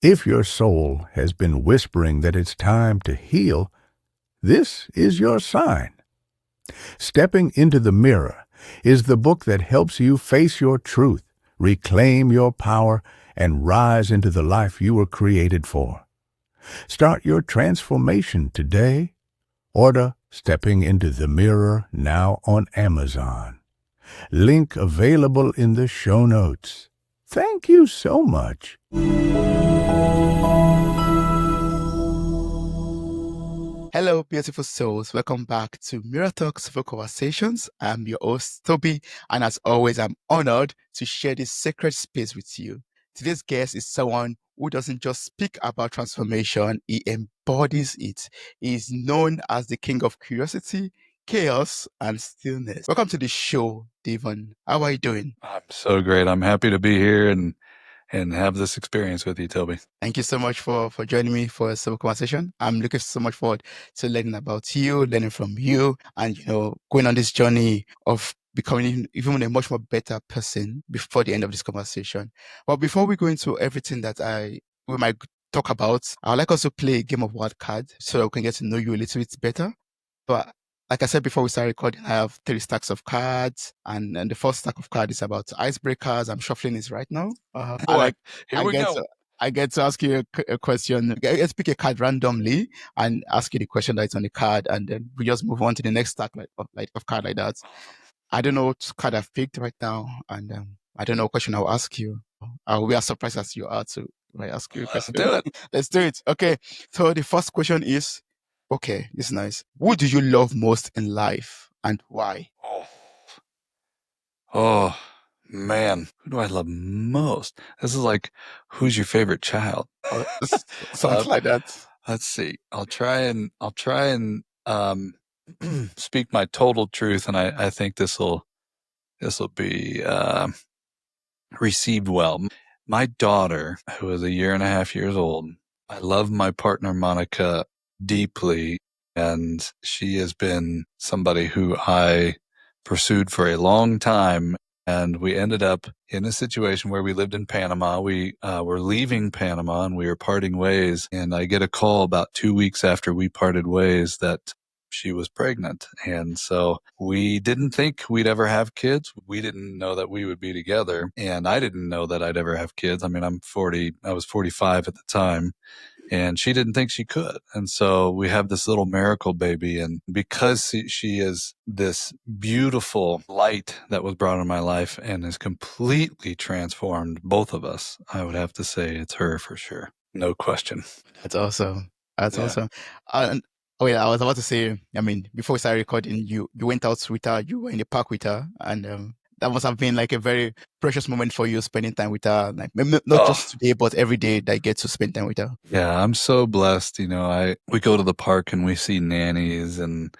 If your soul has been whispering that it's time to heal, this is your sign. Stepping into the Mirror is the book that helps you face your truth, reclaim your power, and rise into the life you were created for. Start your transformation today. Order Stepping into the Mirror now on Amazon. Link available in the show notes. Thank you so much. Hello, beautiful souls. Welcome back to Mirror Talk Soulful Conversations. I'm your host, Tobi, and as always, I'm honored to share this sacred space with you. Today's guest is someone who doesn't just speak about transformation, he embodies it. He is known as the king of curiosity, chaos, and stillness. Welcome to the show, Devon. How are you doing? I'm so great. I'm happy to be here and have this experience with you, Toby. Thank you so much for joining me for a Soulful Conversation. I'm looking so much forward to learning about you, learning from you, and, going on this journey of becoming even a much more better person before the end of this conversation. But before we go into everything that we might talk about, I would like us to play a game of word card so that we can get to know you a little bit better. But like I said before we start recording, I have 3 stacks of cards, and the first stack of cards is about icebreakers. I'm shuffling this right now. Here we go. I get to ask you a question. Let's pick a card randomly and ask you the question that's on the card, and then we just move on to the next stack of card like that. I don't know what card I've picked right now, and I don't know what question I'll ask you. I'll be as surprised as you are to when I ask you a question. Let's do it. Let's do it. Okay. So the first question is, okay, this is nice. Who do you love most in life and why? Oh, man. Who do I love most? This is like, who's your favorite child? Something like that. Let's see. I'll try and speak my total truth, and I think this will be received well. My daughter, who is 1.5 years old, I love my partner Monica deeply, and she has been somebody who I pursued for a long time. And we ended up in a situation where we lived in Panama. We were leaving Panama and we were parting ways. And I get a call about 2 weeks after we parted ways that she was pregnant. And so we didn't think we'd ever have kids. We didn't know that we would be together. And I didn't know that I'd ever have kids. I mean, I was 45 at the time. And she didn't think she could. And so we have this little miracle baby. And because she is this beautiful light that was brought in my life and has completely transformed both of us, I would have to say it's her for sure. No question. That's awesome. That's awesome. I was about to say, I mean, before we started recording, you went out with her, you were in the park with her, and that must have been like a very precious moment for you, spending time with her, like not just today, but every day that you get to spend time with her. Yeah, I'm so blessed. We go to the park and we see nannies and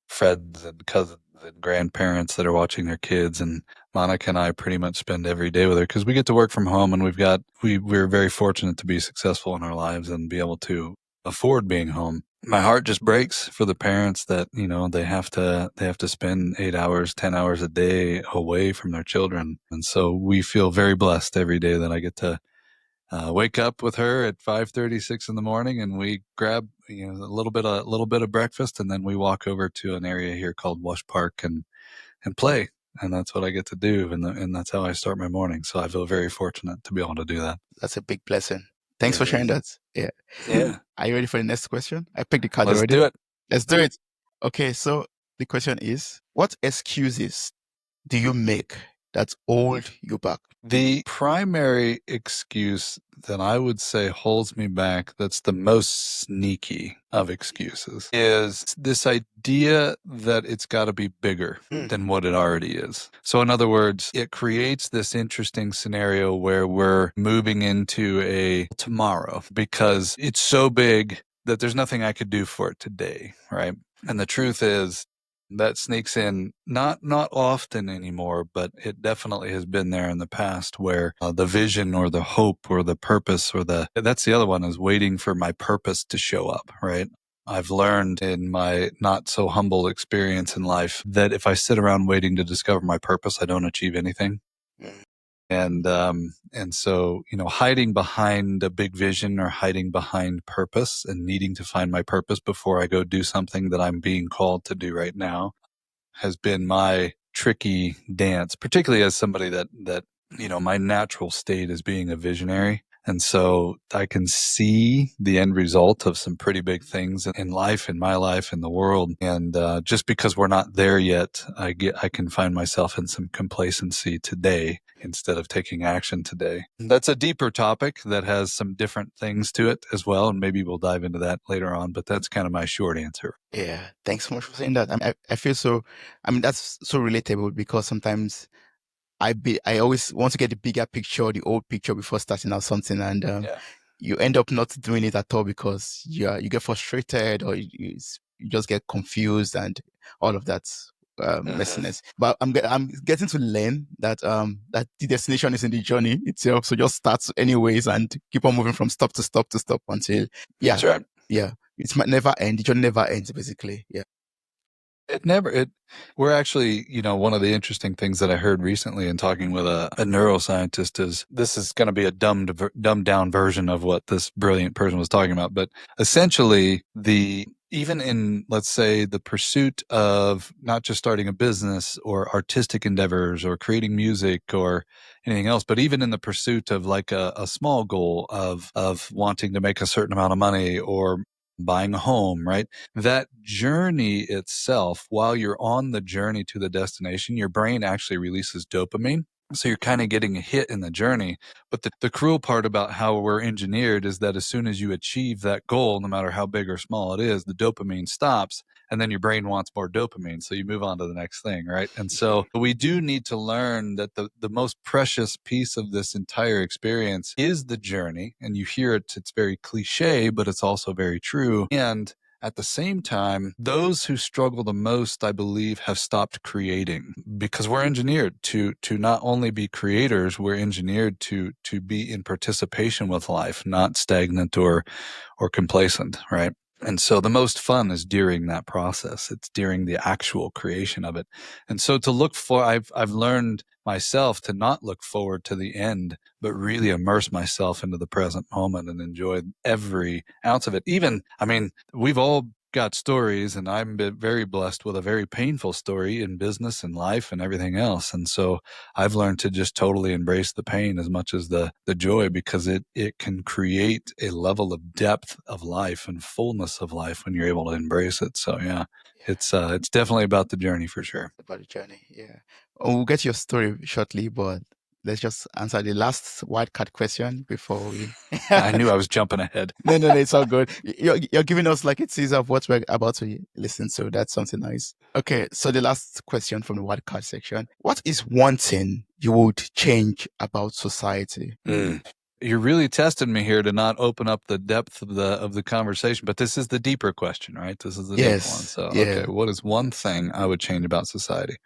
friends and cousins and grandparents that are watching their kids, and Monica and I pretty much spend every day with her because we get to work from home, and we're very fortunate to be successful in our lives and be able to afford being home. My heart just breaks for the parents that, they have to spend 8 hours, 10 hours a day away from their children. And so we feel very blessed every day that I get to wake up with her at 5:30, 6 in the morning, and we grab a little bit of breakfast, and then we walk over to an area here called Wash Park and play. And that's what I get to do, and that's how I start my morning. So I feel very fortunate to be able to do that. That's a big blessing. Thanks for sharing that. Yeah. Are you ready for the next question? I picked the card already. Let's do it. Okay, so the question is, what excuses do you make that hold you back? The primary excuse that I would say holds me back, that's the most sneaky of excuses, is this idea that it's got to be bigger than what it already is. So in other words, it creates this interesting scenario where we're moving into a tomorrow because it's so big that there's nothing I could do for it today, right? And the truth is, that sneaks in not often anymore, but it definitely has been there in the past where the vision or the hope or the purpose that's the other one, is waiting for my purpose to show up, right? I've learned in my not so humble experience in life that if I sit around waiting to discover my purpose, I don't achieve anything. And so, hiding behind a big vision or hiding behind purpose and needing to find my purpose before I go do something that I'm being called to do right now has been my tricky dance, particularly as somebody that my natural state is being a visionary. And so I can see the end result of some pretty big things in life, in my life, in the world. And just because we're not there yet, I can find myself in some complacency today instead of taking action today. That's a deeper topic that has some different things to it as well. And maybe we'll dive into that later on, but that's kind of my short answer. Yeah. Thanks so much for saying that. I feel so, that's so relatable because sometimes I always want to get the bigger picture, the old picture before starting out something. And you end up not doing it at all because you get frustrated or you just get confused and all of that messiness. But I'm getting to learn that that the destination is in the journey itself. So just start anyways and keep on moving from stop to stop to stop until That's right. It might never end. The journey never ends, basically. Yeah. We're actually, one of the interesting things that I heard recently in talking with a neuroscientist is this is going to be a dumbed down version of what this brilliant person was talking about. But essentially even in, let's say, the pursuit of not just starting a business or artistic endeavors or creating music or anything else, but even in the pursuit of like a small goal of wanting to make a certain amount of money or buying a home, right? That journey itself, while you're on the journey to the destination, your brain actually releases dopamine. So you're kind of getting a hit in the journey. But the cruel part about how we're engineered is that as soon as you achieve that goal, no matter how big or small it is, the dopamine stops. And then your brain wants more dopamine. So you move on to the next thing, right? And so we do need to learn that the most precious piece of this entire experience is the journey. And you hear it, it's very cliche, but it's also very true. And at the same time, those who struggle the most, I believe, have stopped creating because we're engineered to not only be creators, we're engineered to be in participation with life, not stagnant or complacent, right? And so the most fun is during that process. It's during the actual creation of it. And so I've learned myself to not look forward to the end, but really immerse myself into the present moment and enjoy every ounce of it. We've all got stories, and I'm very blessed with a very painful story in business and life and everything else. And so I've learned to just totally embrace the pain as much as the joy, because it can create a level of depth of life and fullness of life when you're able to embrace it. So it's definitely about the journey for sure. About the journey, yeah. We'll get your story shortly, but let's just answer the last wildcard question before we. I knew I was jumping ahead. No, it's all good. You're giving us like a teaser of what we're about to listen to. That's something nice. Okay, so the last question from the wildcard section: what is one thing you would change about society? You're really testing me here to not open up the depth of the conversation, but this is the deeper question, right? This is the deeper one. So, okay, what is one thing I would change about society?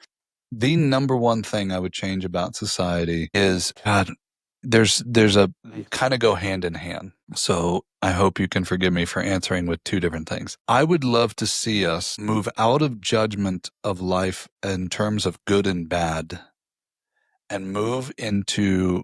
The number one thing I would change about society is, God, there's a kind of go hand in hand. So I hope you can forgive me for answering with two different things. I would love to see us move out of judgment of life in terms of good and bad and move into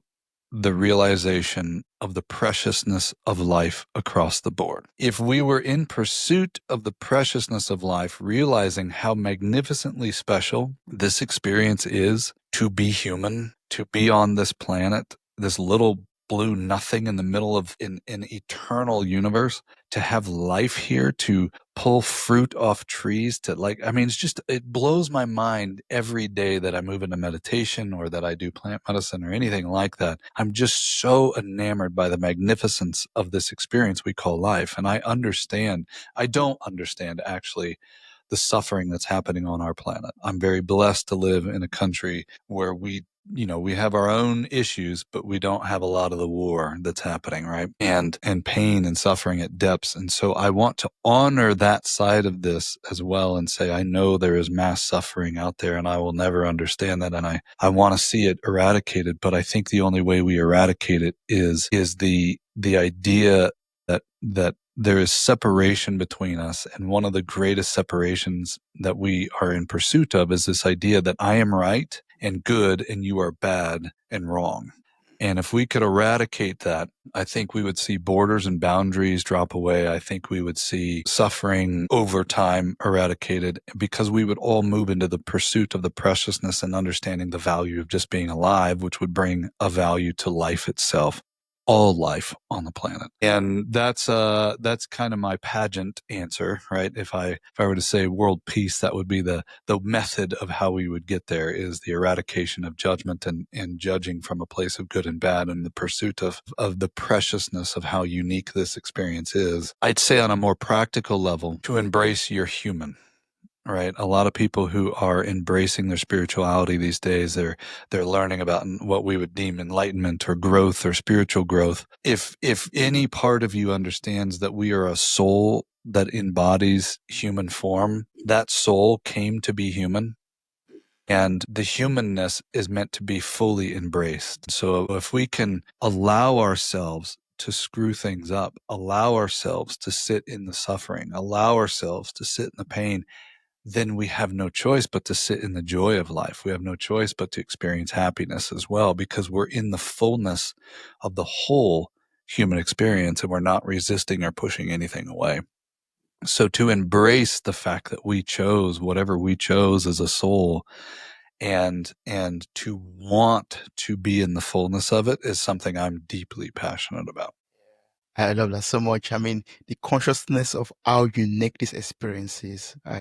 the realization of the preciousness of life across the board. If we were in pursuit of the preciousness of life, realizing how magnificently special this experience is to be human, to be on this planet, this little blue nothing in the middle of an eternal universe, to have life here, to pull fruit off trees, it blows my mind every day that I move into meditation or that I do plant medicine or anything like that. I'm just so enamored by the magnificence of this experience we call life. And I don't understand actually the suffering that's happening on our planet. I'm very blessed to live in a country where we have our own issues, but we don't have a lot of the war that's happening, right? And pain and suffering at depths. And so I want to honor that side of this as well and say, I know there is mass suffering out there and I will never understand that. And I want to see it eradicated. But I think the only way we eradicate it is the idea that there is separation between us. And one of the greatest separations that we are in pursuit of is this idea that I am right and good, and you are bad and wrong. And if we could eradicate that, I think we would see borders and boundaries drop away. I think we would see suffering over time eradicated, because we would all move into the pursuit of the preciousness and understanding the value of just being alive, which would bring a value to life itself, all life on the planet. And that's kind of my pageant answer, right? If I were to say world peace, that would be the method of how we would get there, is the eradication of judgment and judging from a place of good and bad, and the pursuit of the preciousness of how unique this experience is. I'd say on a more practical level, to embrace your human. Right. A lot of people who are embracing their spirituality these days, they're learning about what we would deem enlightenment or growth or spiritual growth. If any part of you understands that we are a soul that embodies human form, that soul came to be human. And the humanness is meant to be fully embraced. So if we can allow ourselves to screw things up, allow ourselves to sit in the suffering, allow ourselves to sit in the pain, then we have no choice but to sit in the joy of life. We have no choice but to experience happiness as well, because we're in the fullness of the whole human experience, and we're not resisting or pushing anything away. So to embrace the fact that we chose whatever we chose as a soul, and to want to be in the fullness of it, is something I'm deeply passionate about. I love that so much. I mean, the consciousness of how unique this experience is. I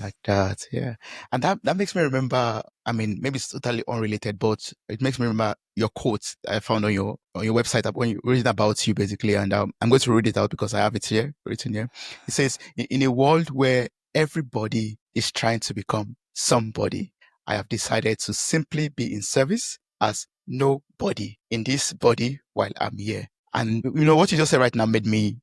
like that. Yeah. And that makes me remember, I mean, maybe it's totally unrelated, but it makes me remember your quote I found on your website when you read about you, basically. And I'm going to read it out because I have it here, written here. It says, in a world where everybody is trying to become somebody, I have decided to simply be in service as nobody in this body while I'm here. And, what you just said right now made me,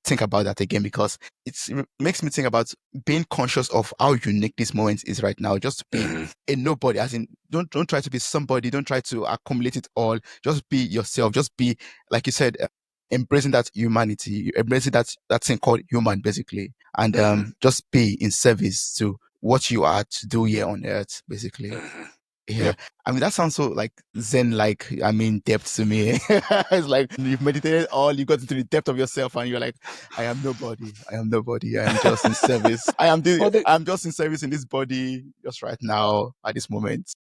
think about that again, because it makes me think about being conscious of how unique this moment is right now. Just be a nobody, as in, don't try to be somebody. Don't try to accumulate it all. Just be yourself. Just be, like you said, embracing that humanity, embracing that thing called human, basically. And just be in service to what you are to do here on earth, basically. Yeah. Yep. I mean, that sounds so like Zen-like, depth to me. It's like you've meditated all, you got into the depth of yourself and you're like, I am nobody. I am nobody. I am just in service. I'm just in service in this body just right now at this moment.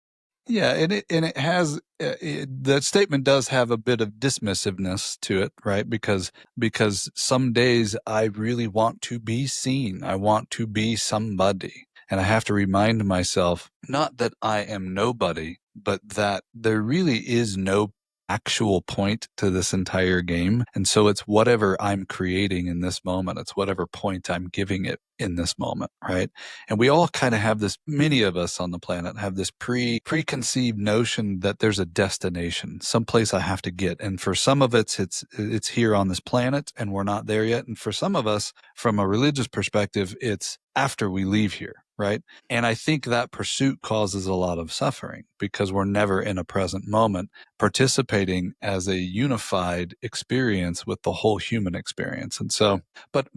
Yeah, and it has that statement does have a bit of dismissiveness to it, right? Because some days I really want to be seen. I want to be somebody. And I have to remind myself, not that I am nobody, but that there really is no actual point to this entire game. And so it's whatever I'm creating in this moment. It's whatever point I'm giving it in this moment, right? And we all kind of have this, many of us on the planet have this preconceived notion that there's a destination, someplace I have to get. And for some of it's here on this planet and we're not there yet. And for some of us, from a religious perspective, it's after we leave here, right? And I think that pursuit causes a lot of suffering because we're never in a present moment participating as a unified experience with the whole human experience. And so, but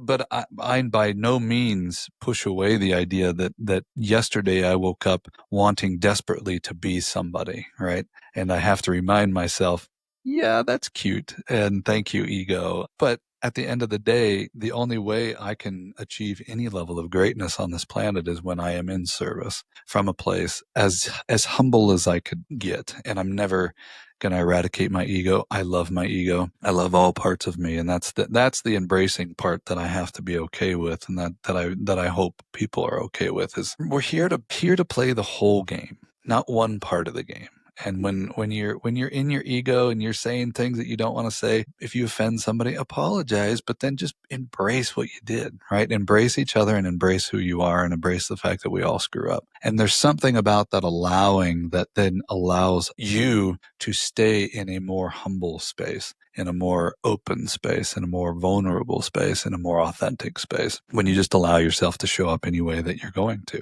I by no means push away the idea that yesterday I woke up wanting desperately to be somebody, right? And I have to remind myself, yeah, that's cute. And thank you, ego. But at the end of the day, the only way I can achieve any level of greatness on this planet is when I am in service from a place as humble as I could get. And I'm never going to eradicate my ego. I love my ego. I love all parts of me. And that's the embracing part that I have to be okay with. And that I hope people are okay with is we're here to play the whole game, not one part of the game. And when you're in your ego and you're saying things that you don't want to say, if you offend somebody, apologize, but then just embrace what you did, right? Embrace each other and embrace who you are and embrace the fact that we all screw up. And there's something about that allowing that then allows you to stay in a more humble space, in a more open space, in a more vulnerable space, in a more authentic space, when you just allow yourself to show up any way that you're going to.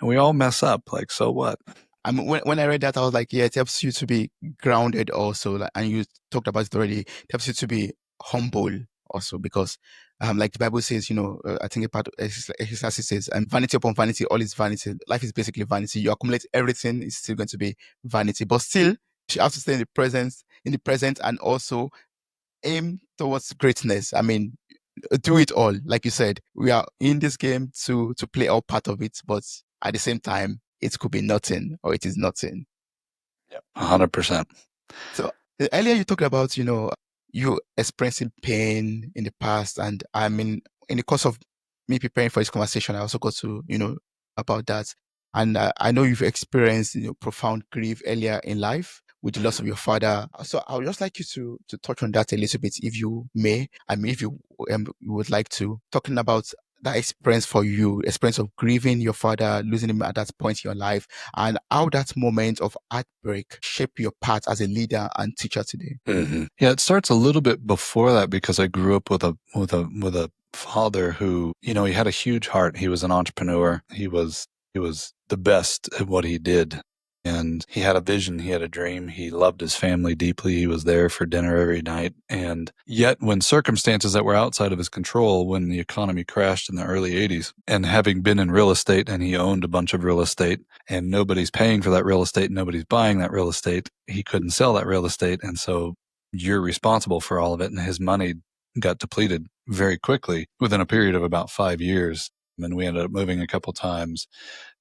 And we all mess up, like, so what? I mean, when I read that, I was like, yeah, it helps you to be grounded also. And you talked about it already. It helps you to be humble also, because like the Bible says, I think a part of Ecclesiastes says, and vanity upon vanity, all is vanity. Life is basically vanity. You accumulate everything, it's still going to be vanity. But still, you have to stay in the present, and also aim towards greatness. I mean, do it all. Like you said, we are in this game to play our part of it, but at the same time, it could be nothing or it is nothing. Yep, 100%. So earlier you talked about, you experiencing pain in the past. And I mean, in the course of me preparing for this conversation, I also got to, about that. And I know you've experienced, profound grief earlier in life with the loss of your father. So I would just like you to touch on that a little bit, if you may. I mean, if you would like to, talking about that experience for you, experience of grieving your father, losing him at that point in your life, and how that moment of heartbreak shaped your path as a leader and teacher today. Mm-hmm. Yeah, it starts a little bit before that, because I grew up with a father who, he had a huge heart. He was an entrepreneur. He was the best at what he did. And he had a vision. He had a dream. He loved his family deeply. He was there for dinner every night. And yet when circumstances that were outside of his control, when the economy crashed in the early 80s, and having been in real estate, and he owned a bunch of real estate, and nobody's paying for that real estate, nobody's buying that real estate, he couldn't sell that real estate. And so you're responsible for all of it. And his money got depleted very quickly within a period of about 5 years. And we ended up moving a couple times.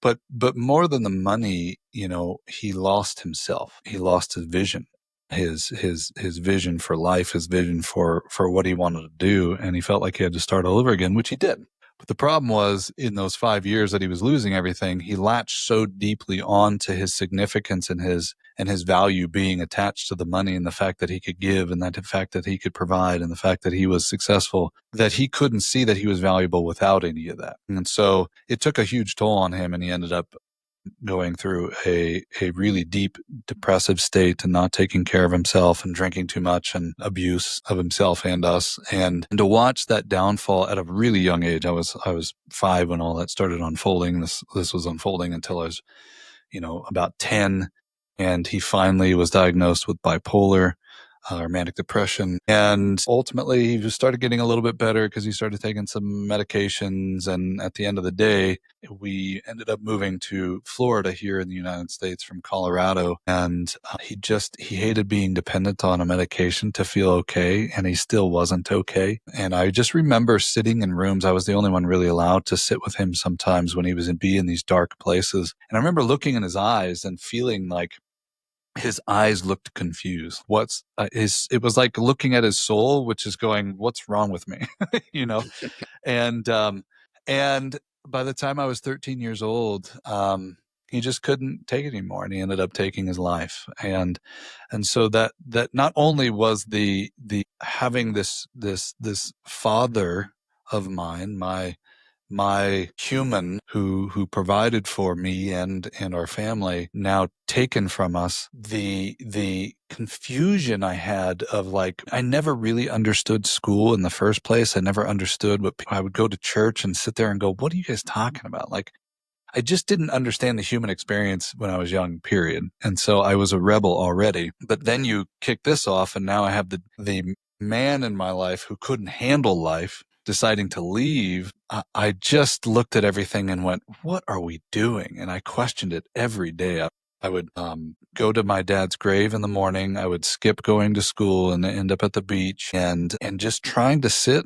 But more than the money, he lost himself. He lost his vision, his vision for life, his vision for what he wanted to do. And he felt like he had to start all over again, which he did. But the problem was, in those 5 years that he was losing everything, he latched so deeply onto his significance and his value being attached to the money, and the fact that he could give, and that the fact that he could provide, and the fact that he was successful, that he couldn't see that he was valuable without any of that. And so it took a huge toll on him, and he ended up going through a really deep depressive state, and not taking care of himself, and drinking too much, and abuse of himself and us. And to watch that downfall at a really young age, I was 5 when all that started unfolding. This was unfolding until I was, about 10. And he finally was diagnosed with bipolar or manic depression. And ultimately, he just started getting a little bit better because he started taking some medications. And at the end of the day, we ended up moving to Florida here in the United States from Colorado. And he hated being dependent on a medication to feel okay. And he still wasn't okay. And I just remember sitting in rooms. I was the only one really allowed to sit with him sometimes when he was in these dark places. And I remember looking in his eyes and feeling like his eyes looked confused. It was like looking at his soul, which is going, what's wrong with me? And by the time I was 13 years old, he just couldn't take it anymore, and he ended up taking his life. And so that not only was the having this father of mine, my human who provided for me and our family, now taken from us, the confusion I had of, like, I never really understood school in the first place. I never understood I would go to church and sit there and go, what are you guys talking about? Like, I just didn't understand the human experience when I was young, period. And so I was a rebel already. But then you kick this off, and now I have the man in my life who couldn't handle life deciding to leave. I just looked at everything and went, what are we doing? And I questioned it every day. I would go to my dad's grave in the morning. I would skip going to school and end up at the beach, and just trying to sit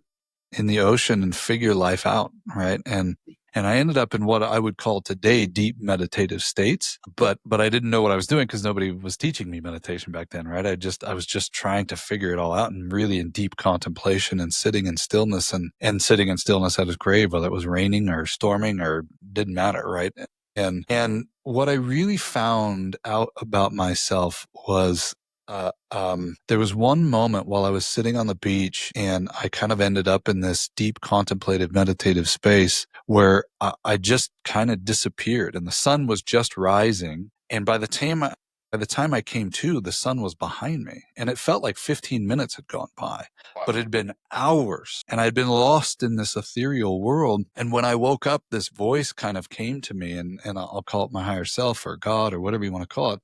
in the ocean and figure life out, right? And I ended up in what I would call today deep meditative states, but I didn't know what I was doing because nobody was teaching me meditation back then, right? I was just trying to figure it all out, and really in deep contemplation and sitting in stillness, and sitting in stillness at his grave, whether it was raining or storming or didn't matter, right? And what I really found out about myself was there was one moment while I was sitting on the beach, and I kind of ended up in this deep contemplative meditative space where I just kind of disappeared, and the sun was just rising. And by the time I came to, the sun was behind me, and it felt like 15 minutes had gone by, but it had been hours, and I had been lost in this ethereal world. And when I woke up, this voice kind of came to me, and I'll call it my higher self or God or whatever you want to call it.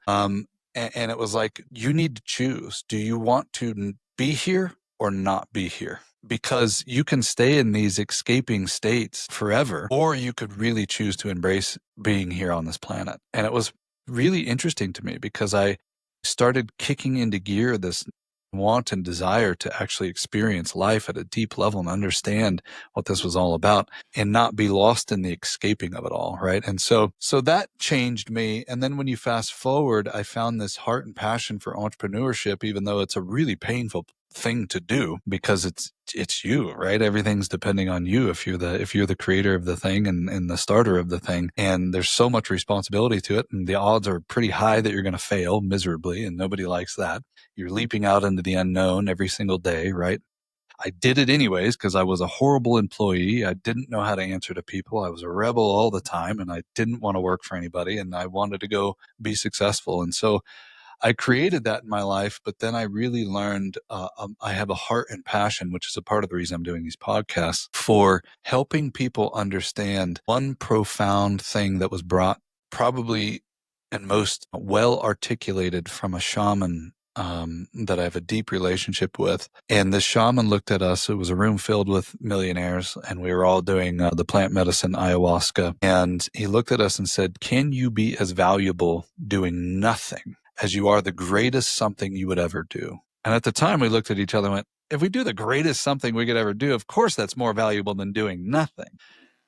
And it was like, you need to choose. Do you want to be here or not be here? because you can stay in these escaping states forever, or you could really choose to embrace being here on this planet. And it was really interesting to me because I started kicking into gear this want and desire to actually experience life at a deep level and understand what this was all about and not be lost in the escaping of it all, right? And so that changed me. And then when you fast forward, I found this heart and passion for entrepreneurship, even though it's a really painful thing to do because it's you, right? Everything's depending on you if you're the creator of the thing and the starter of the thing. And there's so much responsibility to it. And the odds are pretty high that you're going to fail miserably, and nobody likes that. You're leaping out into the unknown every single day, right? I did it anyways because I was a horrible employee. I didn't know how to answer to people. I was a rebel all the time, and I didn't want to work for anybody, and I wanted to go be successful. And so I created that in my life, but then I really learned I have a heart and passion, which is a part of the reason I'm doing these podcasts, for helping people understand one profound thing that was brought probably and most well articulated from a shaman that I have a deep relationship with. And this shaman looked at us. It was a room filled with millionaires, and we were all doing the plant medicine ayahuasca. And he looked at us and said, "Can you be as valuable doing nothing as you are the greatest something you would ever do?" And at the time we looked at each other and went, if we do the greatest something we could ever do, of course that's more valuable than doing nothing.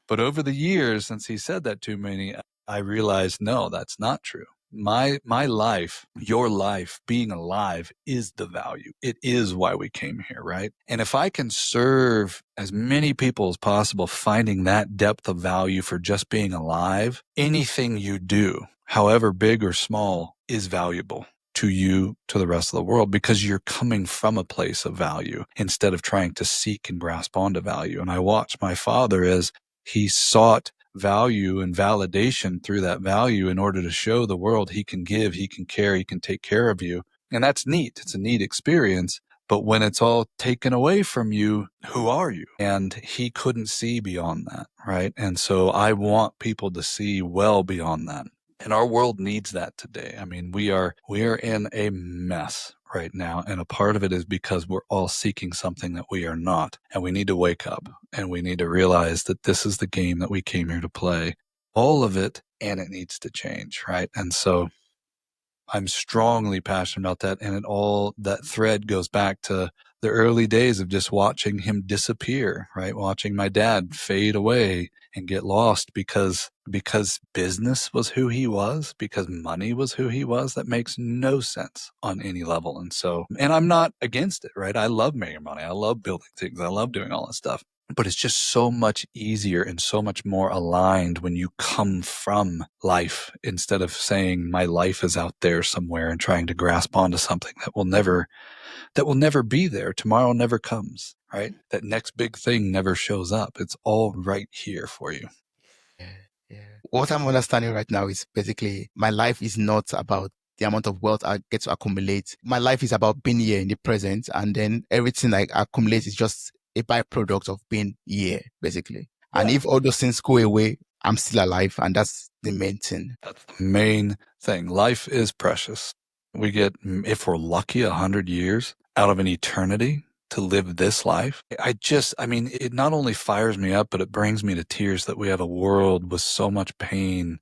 But over the years, since he said that to me, I realized, no, that's not true. My life, your life, being alive is the value. It is why we came here, right? And if I can serve as many people as possible, finding that depth of value for just being alive, anything you do, however big or small, is valuable to you, to the rest of the world, because you're coming from a place of value instead of trying to seek and grasp onto value. And I watched my father as he sought value and validation through that value in order to show the world he can give, he can care, he can take care of you. And that's neat. It's a neat experience. But when it's all taken away from you, who are you? And he couldn't see beyond that, right? And so I want people to see well beyond that. And our world needs that today. I mean, we are in a mess right now. And a part of it is because we're all seeking something that we are not. And we need to wake up and we need to realize that this is the game that we came here to play. All of it, and it needs to change, right? And so I'm strongly passionate about that. And that thread goes back to the early days of just watching him disappear, right? Watching my dad fade away and get lost because business was who he was, because money was who he was. That makes no sense on any level. And I'm not against it, right? I love making money. I love building things. I love doing all that stuff. But it's just so much easier and so much more aligned when you come from life instead of saying my life is out there somewhere and trying to grasp onto something that will never be there. Tomorrow never comes, right? That next big thing never shows up. It's all right here for you. Yeah. What I'm understanding right now is basically my life is not about the amount of wealth I get to accumulate. My life is about being here in the present, and then everything I accumulate is just a byproduct of being here, basically. Yeah. And if all those things go away, I'm still alive, and that's the main thing. That's the main thing. Life is precious. We get, if we're lucky, 100 years out of an eternity to live this life. It not only fires me up, but it brings me to tears that we have a world with so much pain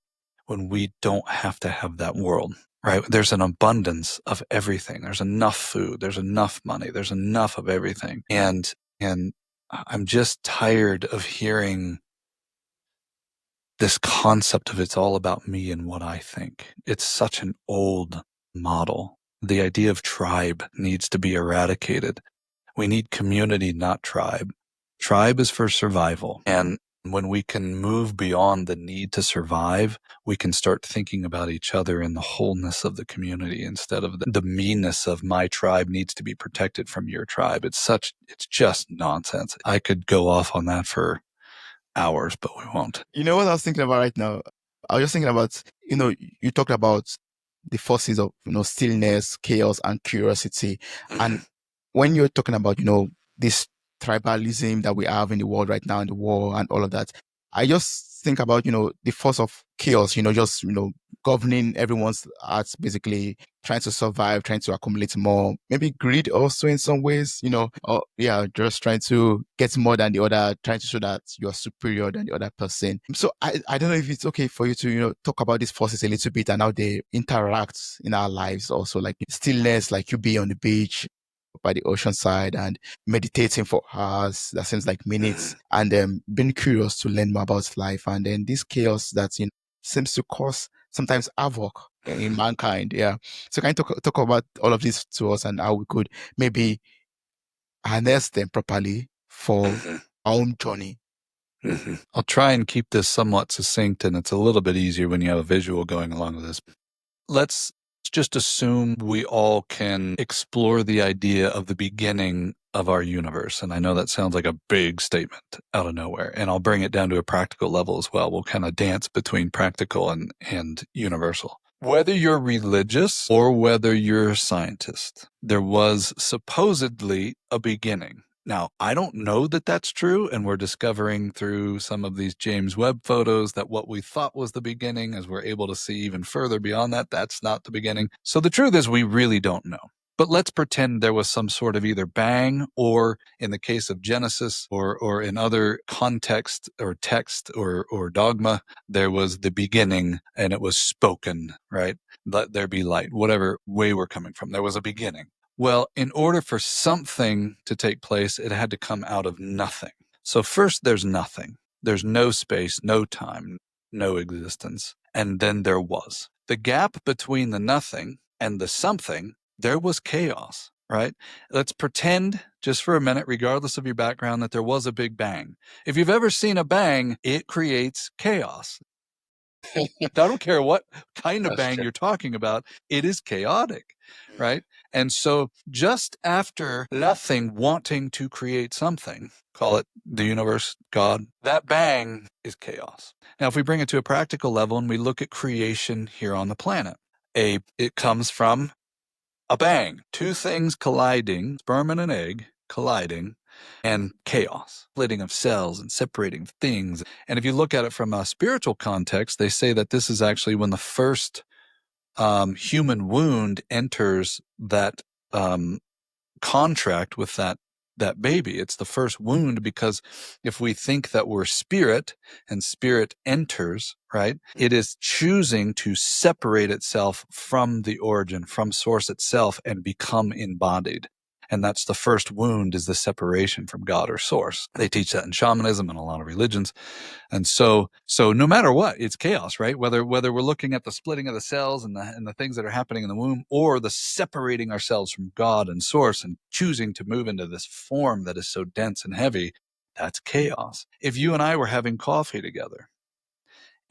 when we don't have to have that world, right? There's an abundance of everything. There's enough food. There's enough money. There's enough of everything. And I'm just tired of hearing this concept of it's all about me and what I think. It's such an old model. The idea of tribe needs to be eradicated. We need community, not tribe. Tribe is for survival. And when we can move beyond the need to survive, we can start thinking about each other in the wholeness of the community instead of the meanness of my tribe needs to be protected from your tribe. It's just nonsense. I could go off on that for hours, but we won't. You know what I was thinking about right now? I was just thinking about, you talked about the forces of, stillness, chaos, and curiosity. And when you're talking about, this tribalism that we have in the world right now, in the war and all of that, I just think about, the force of chaos, just, governing everyone's hearts, basically trying to survive, trying to accumulate more, maybe greed also in some ways, or yeah, just trying to get more than the other, trying to show that you're superior than the other person. So I don't know if it's okay for you to, talk about these forces a little bit and how they interact in our lives also, like stillness, like you be on the beach by the ocean side and meditating for hours that seems like minutes, and being curious to learn more about life, and then this chaos that seems to cause sometimes havoc in mankind. Yeah. So can you talk about all of this to us and how we could maybe harness them properly for our own journey? I'll try and keep this somewhat succinct, and it's a little bit easier when you have a visual going along with this. Let's just assume we all can explore the idea of the beginning of our universe. And I know that sounds like a big statement out of nowhere, and I'll bring it down to a practical level as well. We'll kind of dance between practical and universal. Whether you're religious or whether you're a scientist, there was supposedly a beginning. Now, I don't know that that's true, and we're discovering through some of these James Webb photos that what we thought was the beginning, as we're able to see even further beyond that, that's not the beginning. So the truth is we really don't know. But let's pretend there was some sort of either bang, or in the case of Genesis, or in other context or text or dogma, there was the beginning and it was spoken, right? Let there be light, whatever way we're coming from. There was a beginning. Well, in order for something to take place, it had to come out of nothing. So first there's nothing. There's no space, no time, no existence. And then there was. The gap between the nothing and the something, there was chaos, right? Let's pretend just for a minute, regardless of your background, that there was a big bang. If you've ever seen a bang, it creates chaos. I don't care what kind of bang you're talking about, it is chaotic, right? And so just after nothing wanting to create something, call it the universe, God, that bang is chaos. Now, if we bring it to a practical level and we look at creation here on the planet, it comes from a bang, two things colliding, sperm and an egg colliding, and chaos, splitting of cells and separating of things. And if you look at it from a spiritual context, they say that this is actually when the first human wound enters that contract with that baby. It's the first wound, because if we think that we're spirit and spirit enters, right, it is choosing to separate itself from the origin, from source itself, and become embodied. And that's the first wound, is the separation from God or source. They teach that in shamanism and a lot of religions. And so no matter what, it's chaos, right? Whether we're looking at the splitting of the cells and the things that are happening in the womb, or the separating ourselves from God and source and choosing to move into this form that is so dense and heavy, that's chaos. If you and I were having coffee together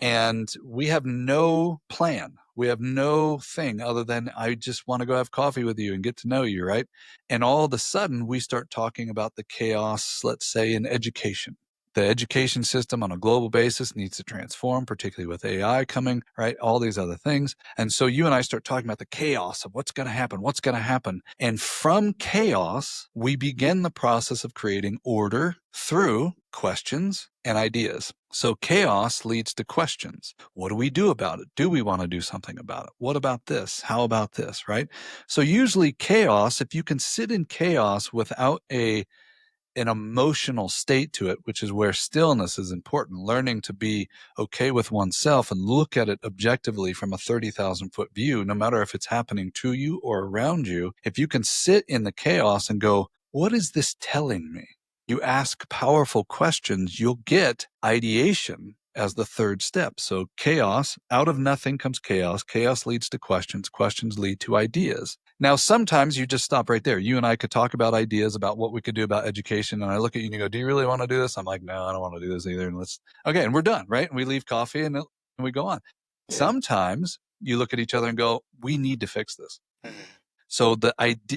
and we have no plan, we have no thing other than I just want to go have coffee with you and get to know you, right? And all of a sudden we start talking about the chaos, let's say, in education. The education system on a global basis needs to transform, particularly with AI coming, right? All these other things. And so you and I start talking about the chaos of what's going to happen. And from chaos, we begin the process of creating order through questions and ideas. So chaos leads to questions. What do we do about it? Do we want to do something about it? What about this? How about this, right? So usually chaos, if you can sit in chaos without an emotional state to it, which is where stillness is important, learning to be okay with oneself and look at it objectively from a 30,000 foot view, no matter if it's happening to you or around you. If you can sit in the chaos and go, what is this telling me? You ask powerful questions, you'll get ideation as the third step. So chaos, out of nothing comes chaos. Chaos leads to questions. Questions lead to ideas. Now, sometimes you just stop right there. You and I could talk about ideas about what we could do about education. And I look at you and you go, do you really want to do this? I'm like, no, I don't want to do this either. And and we're done, right? And we leave coffee and we go on. Yeah. Sometimes you look at each other and go, we need to fix this. So the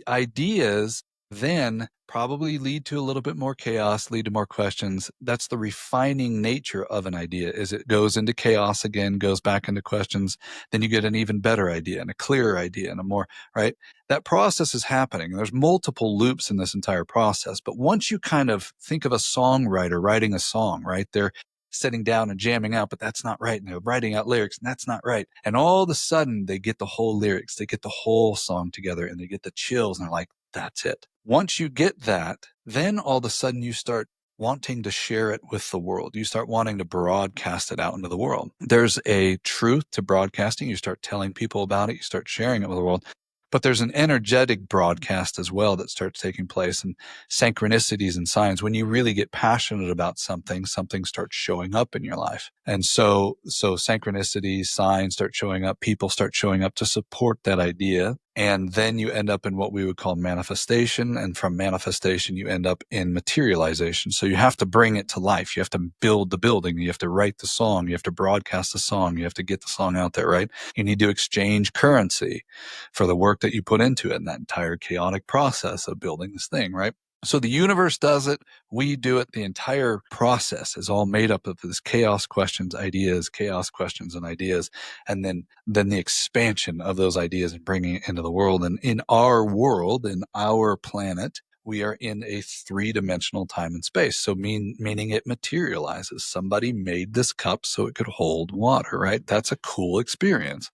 ideas then probably lead to a little bit more chaos, lead to more questions. That's the refining nature of an idea, is it goes into chaos again, goes back into questions. Then you get an even better idea and a clearer idea and a more, right? That process is happening. There's multiple loops in this entire process. But once you kind of think of a songwriter writing a song, right? They're sitting down and jamming out, but that's not right. And they're writing out lyrics and that's not right. And all of a sudden they get the whole lyrics, they get the whole song together and they get the chills and they're like, that's it. Once you get that, then all of a sudden you start wanting to share it with the world. You start wanting to broadcast it out into the world. There's a truth to broadcasting. You start telling people about it. You start sharing it with the world. But there's an energetic broadcast as well that starts taking place, and synchronicities and signs. When you really get passionate about something, something starts showing up in your life. And so synchronicities, signs start showing up, people start showing up to support that idea. And then you end up in what we would call manifestation. And from manifestation, you end up in materialization. So you have to bring it to life. You have to build the building. You have to write the song. You have to broadcast the song. You have to get the song out there, right? You need to exchange currency for the work that you put into it in that entire chaotic process of building this thing, right? So the universe does it. We do it. The entire process is all made up of this chaos, questions, ideas, chaos, questions, and ideas. And then the expansion of those ideas and bringing it into the world. And in our world, in our planet, we are in a 3-dimensional time and space. So meaning it materializes. Somebody made this cup so it could hold water, right? That's a cool experience.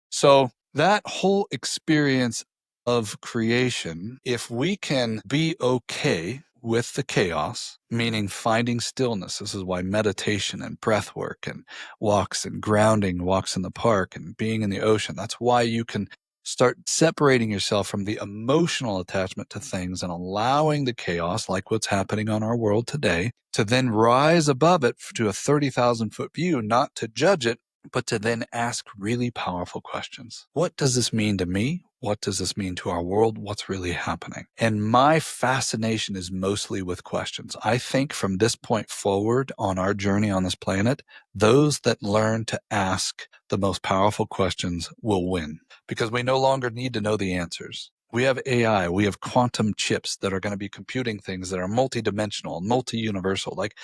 So that whole experience of creation, if we can be okay with the chaos, meaning finding stillness. This is why meditation and breath work and walks and grounding, walks in the park and being in the ocean. That's why you can start separating yourself from the emotional attachment to things and allowing the chaos, like what's happening on our world today, to then rise above it to a 30,000-foot view, not to judge it, but to then ask really powerful questions. What does this mean to me? What does this mean to our world? What's really happening? And my fascination is mostly with questions. I think from this point forward on our journey on this planet, those that learn to ask the most powerful questions will win, because we no longer need to know the answers. We have AI, we have quantum chips that are going to be computing things that are multidimensional, multi-universal. Like,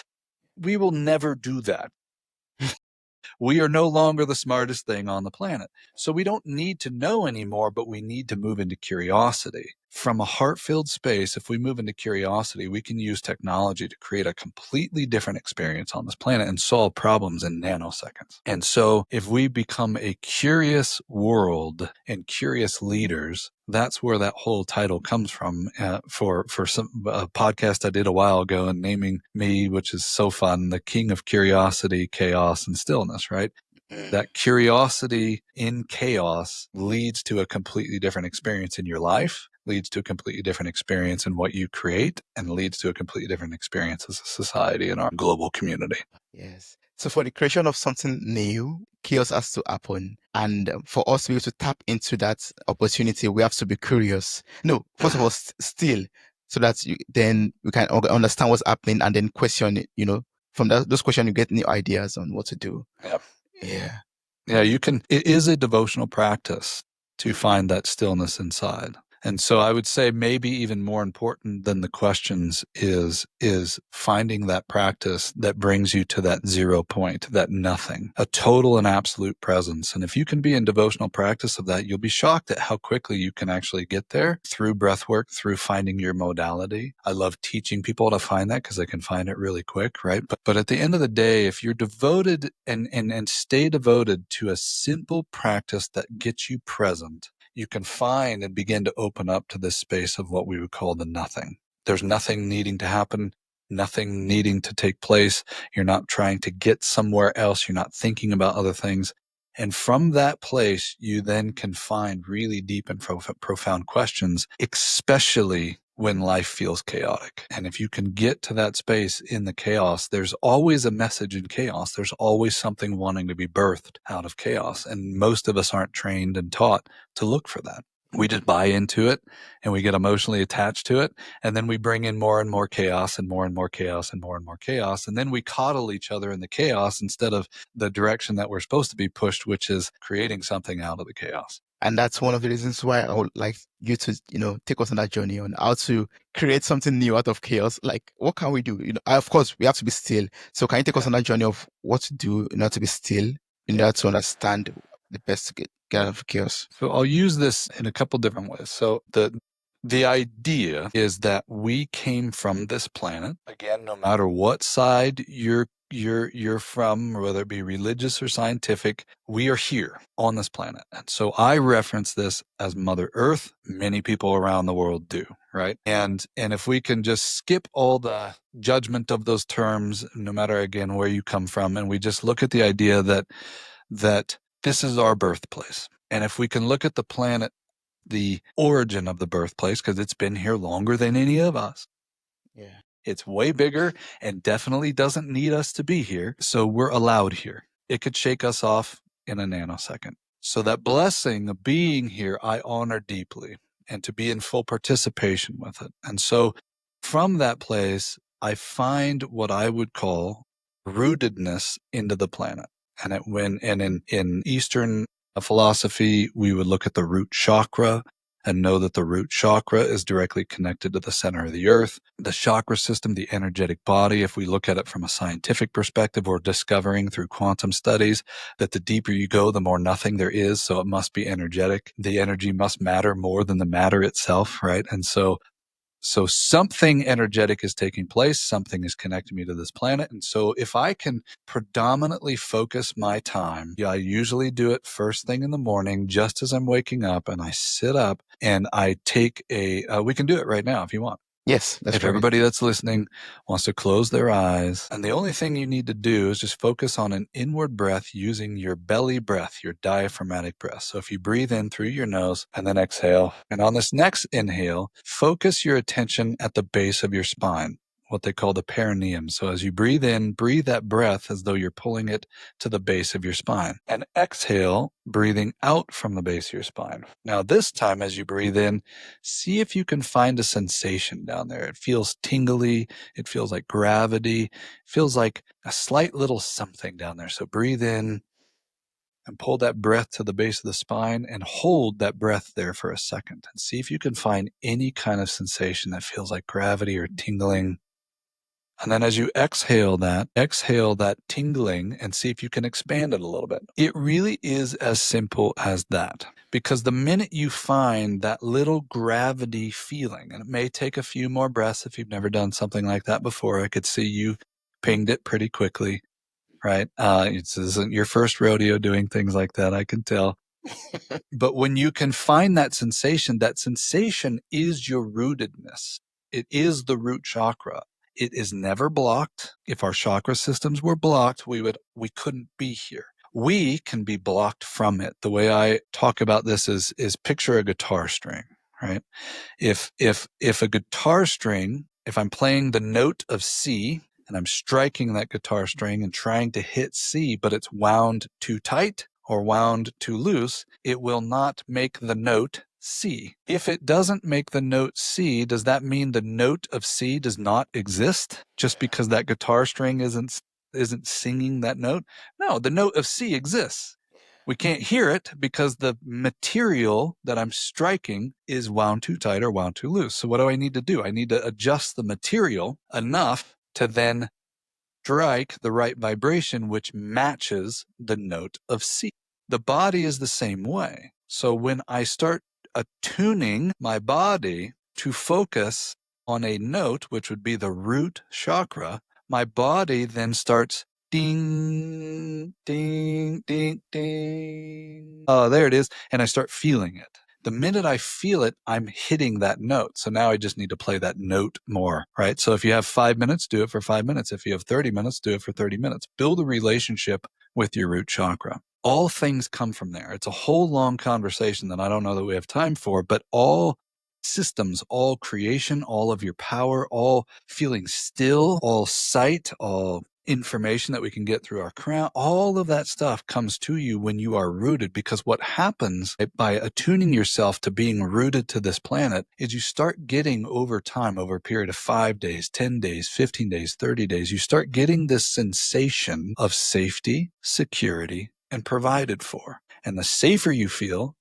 we will never do that. We are no longer the smartest thing on the planet. So we don't need to know anymore, but we need to move into curiosity. From a heart-filled space, if we move into curiosity, we can use technology to create a completely different experience on this planet and solve problems in nanoseconds. And so if we become a curious world and curious leaders, that's where that whole title comes from for some podcast I did a while ago and naming me, which is so fun, the king of curiosity, chaos, and stillness, right? That curiosity in chaos leads to a completely different experience in your life, leads to a completely different experience in what you create, and leads to a completely different experience as a society in our global community. Yes. So for the creation of something new, chaos has to happen. And for us to be able to tap into that opportunity, we have to be curious. No, first of all, still, so that then we can understand what's happening and then question it, from those questions, you get new ideas on what to do. Yep. Yeah. You can, it is a devotional practice to find that stillness inside. And so I would say maybe even more important than the questions is finding that practice that brings you to that 0 point, that nothing, a total and absolute presence. And if you can be in devotional practice of that, you'll be shocked at how quickly you can actually get there through breath work, through finding your modality. I love teaching people to find that because they can find it really quick, right? But at the end of the day, if you're devoted and stay devoted to a simple practice that gets you present, you can find and begin to open up to this space of what we would call the nothing. There's nothing needing to happen, nothing needing to take place. You're not trying to get somewhere else. You're not thinking about other things. And from that place, you then can find really deep and profound questions, especially when life feels chaotic. And if you can get to that space in the chaos, there's always a message in chaos. There's always something wanting to be birthed out of chaos. And most of us aren't trained and taught to look for that. We just buy into it and we get emotionally attached to it. And then we bring in more and more chaos and more and more chaos and more and more chaos. And then we coddle each other in the chaos instead of the direction that we're supposed to be pushed, which is creating something out of the chaos. And that's one of the reasons why I would like you to, take us on that journey on how to create something new out of chaos. Like, what can we do? Of course, we have to be still. So can you take us on that journey of what to do in order to be still, in order to understand the best to get out of chaos? So I'll use this in a couple different ways. So the idea is that we came from this planet. Again, no matter what side you're you're from, whether it be religious or scientific, we are here on this planet. And so I reference this as Mother Earth. Many people around the world do, right? And if we can just skip all the judgment of those terms, no matter, again, where you come from, and we just look at the idea that this is our birthplace. And if we can look at the planet, the origin of the birthplace, because it's been here longer than any of us. Yeah. It's way bigger and definitely doesn't need us to be here. So we're allowed here. It could shake us off in a nanosecond. So that blessing of being here, I honor deeply, and to be in full participation with it. And so from that place, I find what I would call rootedness into the planet. And in Eastern philosophy, we would look at the root chakra and know that the root chakra is directly connected to the center of the earth. The chakra system, the energetic body, if we look at it from a scientific perspective, we're discovering through quantum studies that the deeper you go, the more nothing there is. So it must be energetic. The energy must matter more than the matter itself, right? And so something energetic is taking place. Something is connecting me to this planet. And so if I can predominantly focus my time, I usually do it first thing in the morning, just as I'm waking up, and I sit up and I take we can do it right now if you want. Yes, that's If everybody that's listening wants to close their eyes, and the only thing you need to do is just focus on an inward breath using your belly breath, your diaphragmatic breath. So if you breathe in through your nose and then exhale, and on this next inhale, focus your attention at the base of your spine, what they call the perineum. So as you breathe in, breathe that breath as though you're pulling it to the base of your spine. And exhale, breathing out from the base of your spine. Now this time as you breathe in, see if you can find a sensation down there. It feels tingly. It feels like gravity. It feels like a slight little something down there. So breathe in and pull that breath to the base of the spine and hold that breath there for a second and see if you can find any kind of sensation that feels like gravity or tingling. And then as you exhale that tingling and see if you can expand it a little bit. It really is as simple as that. Because the minute you find that little gravity feeling, and it may take a few more breaths if you've never done something like that before, I could see you pinged it pretty quickly, right? This isn't your first rodeo doing things like that, I can tell. But when you can find that sensation is your rootedness. It is the root chakra. It is never blocked. If our chakra systems were blocked, we couldn't be here. We can be blocked from it. The way I talk about this is picture a guitar string, right? If a guitar string, if I'm playing the note of C and I'm striking that guitar string and trying to hit C, but it's wound too tight or wound too loose, it will not make the note C. If it doesn't make the note C, does that mean the note of C does not exist just because that guitar string isn't singing that note? No, the note of C exists. We can't hear it because the material that I'm striking is wound too tight or wound too loose. So what do I need to do? I need to adjust the material enough to then strike the right vibration, which matches the note of C. The body is the same way. So when I start attuning my body to focus on a note, which would be the root chakra, my body then starts ding, ding, ding, ding. Oh, there it is. And I start feeling it. The minute I feel it, I'm hitting that note. So now I just need to play that note more, right? So if you have 5 minutes, do it for 5 minutes. If you have 30 minutes, do it for 30 minutes. Build a relationship with your root chakra. All things come from there. It's a whole long conversation that I don't know that we have time for, but all systems, all creation, all of your power, all feeling still, all sight, all information that we can get through our crown, all of that stuff comes to you when you are rooted, because what happens by attuning yourself to being rooted to this planet is you start getting over time, over a period of 5 days, 10 days, 15 days, 30 days, you start getting this sensation of safety, security, and provided for. And the safer you feel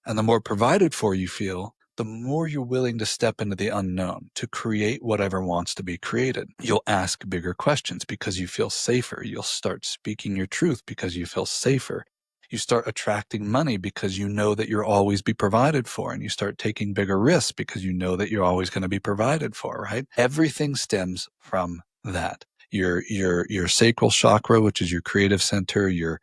and the more provided for you feel, the more you're willing to step into the unknown, to create whatever wants to be created. You'll ask bigger questions because you feel safer. You'll start speaking your truth because you feel safer. You start attracting money because you know that you'll always be provided for, and you start taking bigger risks because you know that you're always going to be provided for, right? Everything stems from that. your sacral chakra, which is your creative center, your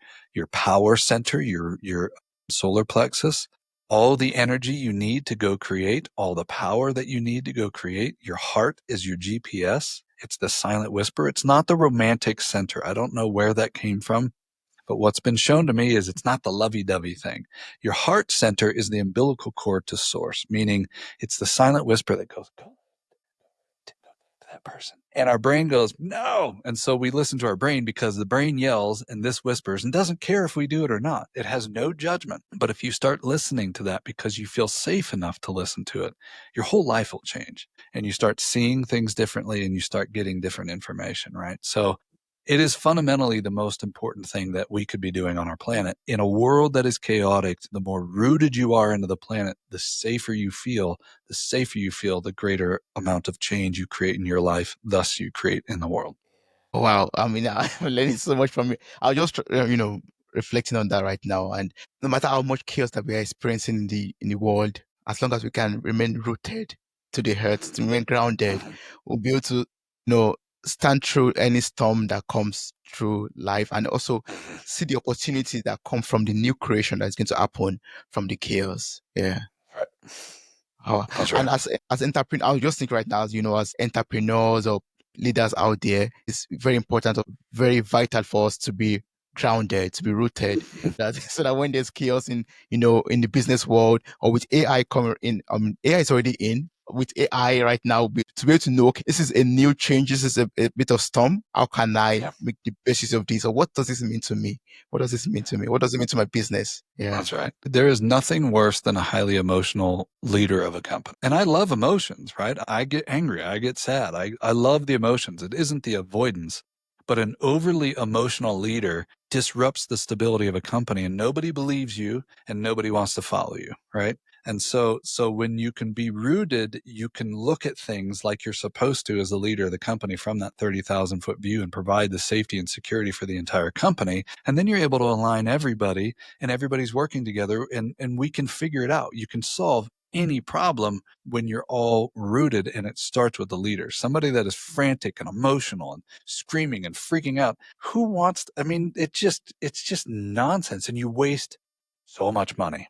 power center, your solar plexus, all the energy you need to go create, all the power that you need to go create. Your heart is your GPS. It's the silent whisper. It's not the romantic center. I don't know where that came from, but what's been shown to me is it's not the lovey-dovey thing. Your heart center is the umbilical cord to source, meaning it's the silent whisper that goes, go to that person. And our brain goes, no. And so we listen to our brain because the brain yells and this whispers and doesn't care if we do it or not. It has no judgment. But if you start listening to that because you feel safe enough to listen to it, your whole life will change and you start seeing things differently and you start getting different information, right? So it is fundamentally the most important thing that we could be doing on our planet. In a world that is chaotic, the more rooted you are into the planet, the safer you feel. The safer you feel, the greater amount of change you create in your life, thus you create in the world. Wow. I mean, I'm learning so much from you. I'll just, reflecting on that right now. And no matter how much chaos that we are experiencing in the world, as long as we can remain rooted to the earth, to remain grounded, we'll be able to, stand through any storm that comes through life, and also see the opportunities that come from the new creation that's going to happen from the chaos. Yeah. Right. That's right. And as entrepreneurs, I was just thinking right now, as entrepreneurs or leaders out there, it's very important, very vital for us to be grounded, to be rooted, so that when there's chaos in the business world or with AI coming in, AI is already in. With AI right now, to be able to know, okay, this is a new change, this is a bit of storm. How can I make the basis of this? Or what does this mean to me? What does this mean to me? What does it mean to my business? Yeah. That's right. There is nothing worse than a highly emotional leader of a company. And I love emotions, right? I get angry. I get sad. I love the emotions. It isn't the avoidance. But an overly emotional leader disrupts the stability of a company, and nobody believes you and nobody wants to follow you, right? And so when you can be rooted, you can look at things like you're supposed to as the leader of the company from that 30,000 foot view and provide the safety and security for the entire company. And then you're able to align everybody and everybody's working together and we can figure it out. You can solve any problem when you're all rooted, and it starts with the leader, somebody that is frantic and emotional and screaming and freaking out. Who wants, it's just nonsense. And you waste so much money.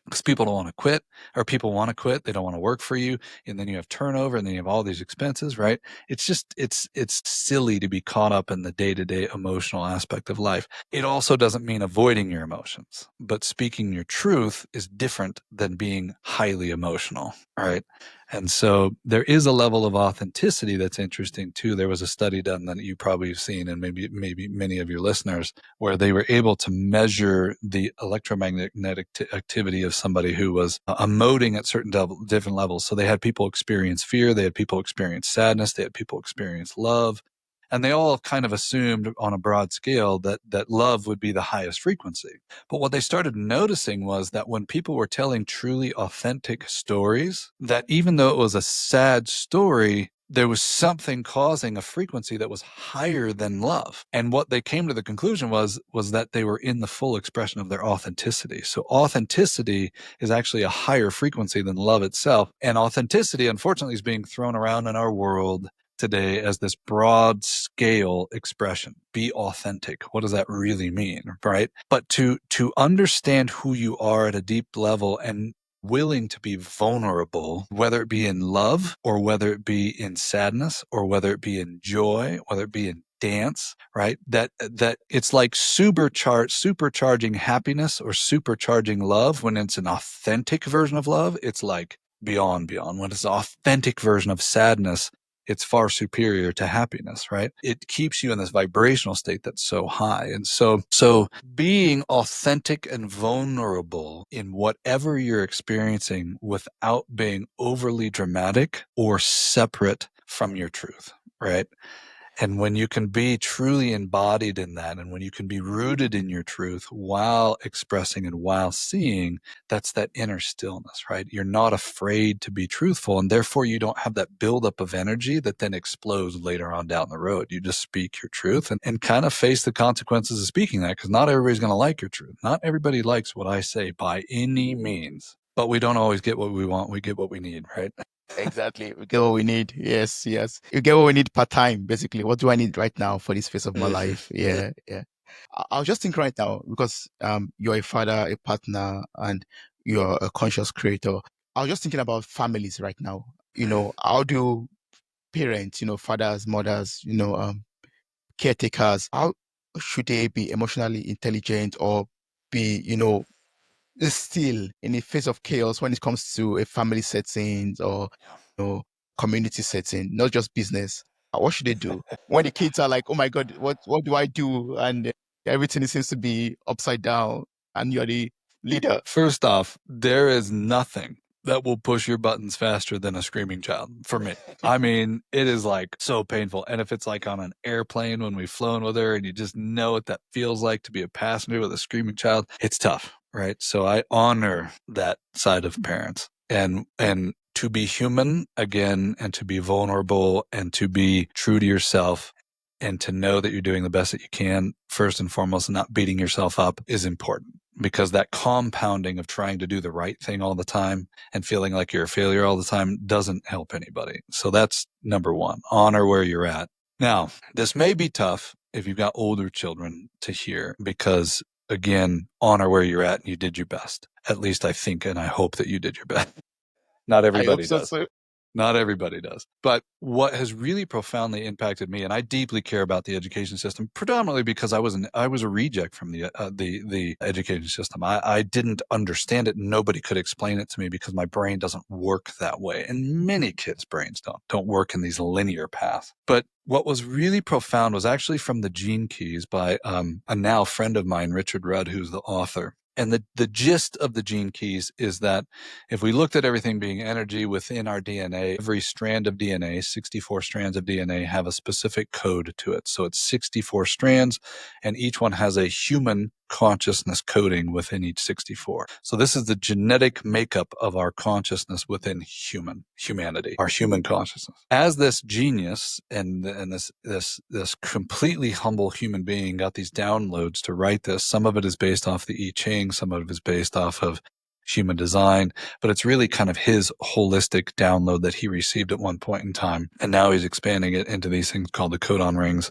Because people don't want to quit, or people want to quit. They don't want to work for you. And then you have turnover and then you have all these expenses, right? It's just, it's silly to be caught up in the day-to-day emotional aspect of life. It also doesn't mean avoiding your emotions, but speaking your truth is different than being highly emotional, right? And so there is a level of authenticity that's interesting too. There was a study done that you probably have seen, and maybe many of your listeners, where they were able to measure the electromagnetic activity of somebody who was emoting at certain different levels. So they had people experience fear, they had people experience sadness, they had people experience love. And they all kind of assumed on a broad scale that love would be the highest frequency. But what they started noticing was that when people were telling truly authentic stories, that even though it was a sad story, there was something causing a frequency that was higher than love. And what they came to the conclusion was that they were in the full expression of their authenticity. So authenticity is actually a higher frequency than love itself. And authenticity, unfortunately, is being thrown around in our world today as this broad scale expression. Be authentic. What does that really mean, right? But to understand who you are at a deep level and willing to be vulnerable, whether it be in love or whether it be in sadness or whether it be in joy, whether it be in dance, right? That it's like supercharging happiness or supercharging love. When it's an authentic version of love, it's like beyond. When it's an authentic version of sadness, it's far superior to happiness, right? It keeps you in this vibrational state that's so high. And so being authentic and vulnerable in whatever you're experiencing without being overly dramatic or separate from your truth, right? And when you can be truly embodied in that, and when you can be rooted in your truth while expressing and while seeing, that's that inner stillness, right? You're not afraid to be truthful, and therefore you don't have that buildup of energy that then explodes later on down the road. You just speak your truth and kind of face the consequences of speaking that, because not everybody's going to like your truth. Not everybody likes what I say by any means, but we don't always get what we want. We get what we need, right? Exactly. We get what we need. Yes, yes. You get what we need part time, basically. What do I need right now for this phase of my life? Yeah, yeah. I was just thinking right now, because you're a father, a partner, and you're a conscious creator. I was just thinking about families right now. How do parents, fathers, mothers, caretakers, how should they be emotionally intelligent or be, still in the face of chaos when it comes to a family setting or community setting, not just business? What should they do when the kids are like, "Oh my God, what do I do?" And everything seems to be upside down, and you're the leader. First off, there is nothing that will push your buttons faster than a screaming child for me. I mean, it is like so painful. And if it's like on an airplane when we've flown with her and you just know what that feels like to be a passenger with a screaming child, it's tough, right? So I honor that side of parents and to be human again, and to be vulnerable and to be true to yourself and to know that you're doing the best that you can, first and foremost, and not beating yourself up is important, because that compounding of trying to do the right thing all the time and feeling like you're a failure all the time doesn't help anybody. So that's number one. Honor where you're at. Now, this may be tough if you've got older children to hear, because again, honor where you're at and you did your best. At least I think and I hope that you did your best. Not I hope everybody so does. too. Not everybody does. But what has really profoundly impacted me, and I deeply care about the education system, predominantly because I was a reject from the education system. I didn't understand it. Nobody could explain it to me because my brain doesn't work that way. And many kids' brains don't work in these linear paths. But what was really profound was actually from the Gene Keys by a now friend of mine, Richard Rudd, who's the author. And the gist of the Gene Keys is that if we looked at everything being energy within our DNA, every strand of DNA, 64 strands of DNA, have a specific code to it. So it's 64 strands, and each one has a human consciousness coding within each 64. So this is the genetic makeup of our consciousness within humanity, our human consciousness. As this genius and this completely humble human being got these downloads to write this, some of it is based off the I Ching, some of it is based off of human design, but it's really kind of his holistic download that he received at one point in time. And now he's expanding it into these things called the codon rings.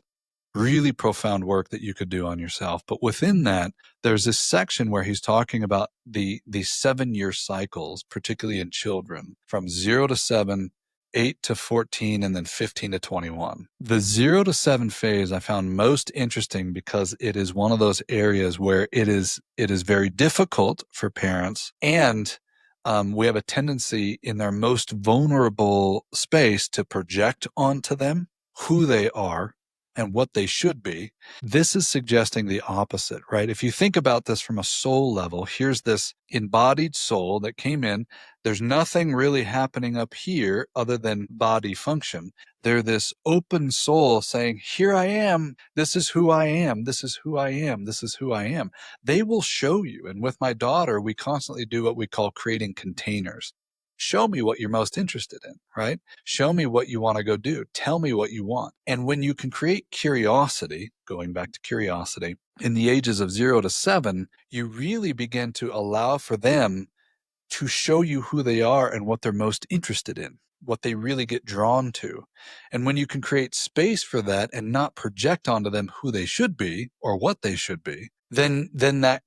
Really profound work that you could do on yourself. But within that, there's this section where he's talking about the 7-year cycles, particularly in children, from 0 to 7, 8 to 14, and then 15 to 21. The 0 to 7 phase I found most interesting because it is one of those areas where it is very difficult for parents, and we have a tendency in their most vulnerable space to project onto them who they are and what they should be. This is suggesting the opposite, right? If you think about this from a soul level, here's this embodied soul that came in. There's nothing really happening up here other than body function. They're this open soul saying, here I am. This is who I am. This is who I am. This is who I am. They will show you. And with my daughter, we constantly do what we call creating containers. Show me what you're most interested in, right? Show me what you want to go do. Tell me what you want. And when you can create curiosity, going back to curiosity, in the ages of 0 to 7, you really begin to allow for them to show you who they are and what they're most interested in, what they really get drawn to. And when you can create space for that and not project onto them who they should be or what they should be, then that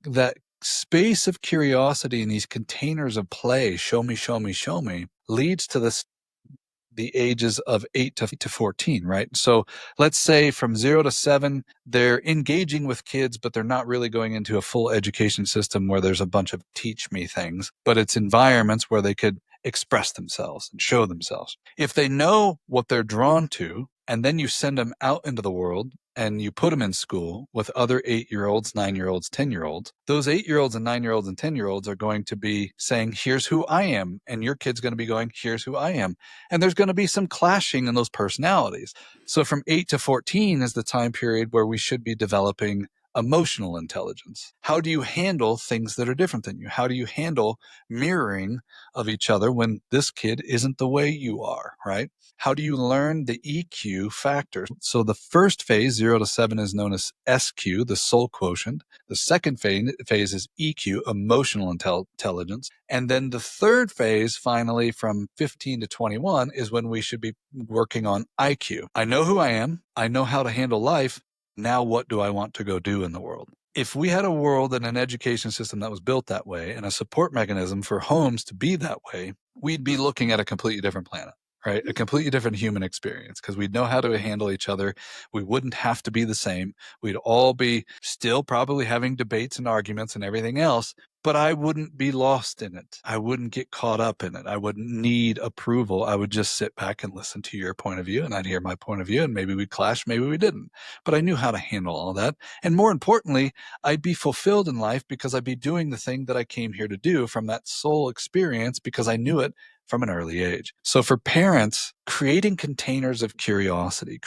space of curiosity in these containers of play, show me, show me, show me, leads to the ages of 8 to 14, right? So let's say from 0 to 7, they're engaging with kids, but they're not really going into a full education system where there's a bunch of teach me things, but it's environments where they could express themselves and show themselves. If they know what they're drawn to, and then you send them out into the world and you put them in school with other 8-year-olds, 9-year-olds, 10-year-olds, those 8-year-olds and 9-year-olds and 10-year-olds are going to be saying, here's who I am. And your kid's going to be going, here's who I am. And there's going to be some clashing in those personalities. So from 8 to 14 is the time period where we should be developing emotional intelligence. How do you handle things that are different than you? How do you handle mirroring of each other when this kid isn't the way you are, right? How do you learn the EQ factor? So the first phase, 0 to 7, is known as SQ, the soul quotient. The second phase is EQ, emotional intelligence. And then the third phase, finally, from 15 to 21, is when we should be working on IQ. I know who I am. I know how to handle life. Now, what do I want to go do in the world? If we had a world and an education system that was built that way and a support mechanism for homes to be that way, we'd be looking at a completely different planet, right? A completely different human experience, because we'd know how to handle each other. We wouldn't have to be the same. We'd all be still probably having debates and arguments and everything else, but I wouldn't be lost in it. I wouldn't get caught up in it. I wouldn't need approval. I would just sit back and listen to your point of view, and I'd hear my point of view, and maybe we'd clash, maybe we didn't. But I knew how to handle all that. And more importantly, I'd be fulfilled in life because I'd be doing the thing that I came here to do from that soul experience, because I knew it from an early age. So for parents, creating containers of curiosity,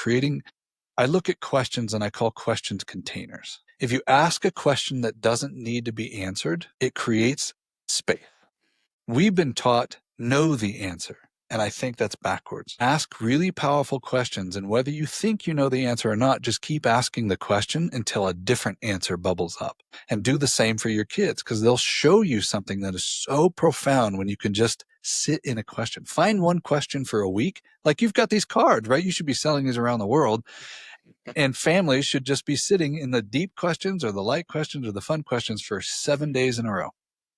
I look at questions and I call questions containers. If you ask a question that doesn't need to be answered, it creates space. We've been taught know the answer, and I think that's backwards. Ask really powerful questions, and whether you think you know the answer or not, just keep asking the question until a different answer bubbles up. And do the same for your kids, because they'll show you something that is so profound when you can just sit in a question. Find one question for a week. Like, you've got these cards, right? You should be selling these around the world. And families should just be sitting in the deep questions or the light questions or the fun questions for 7 days in a row.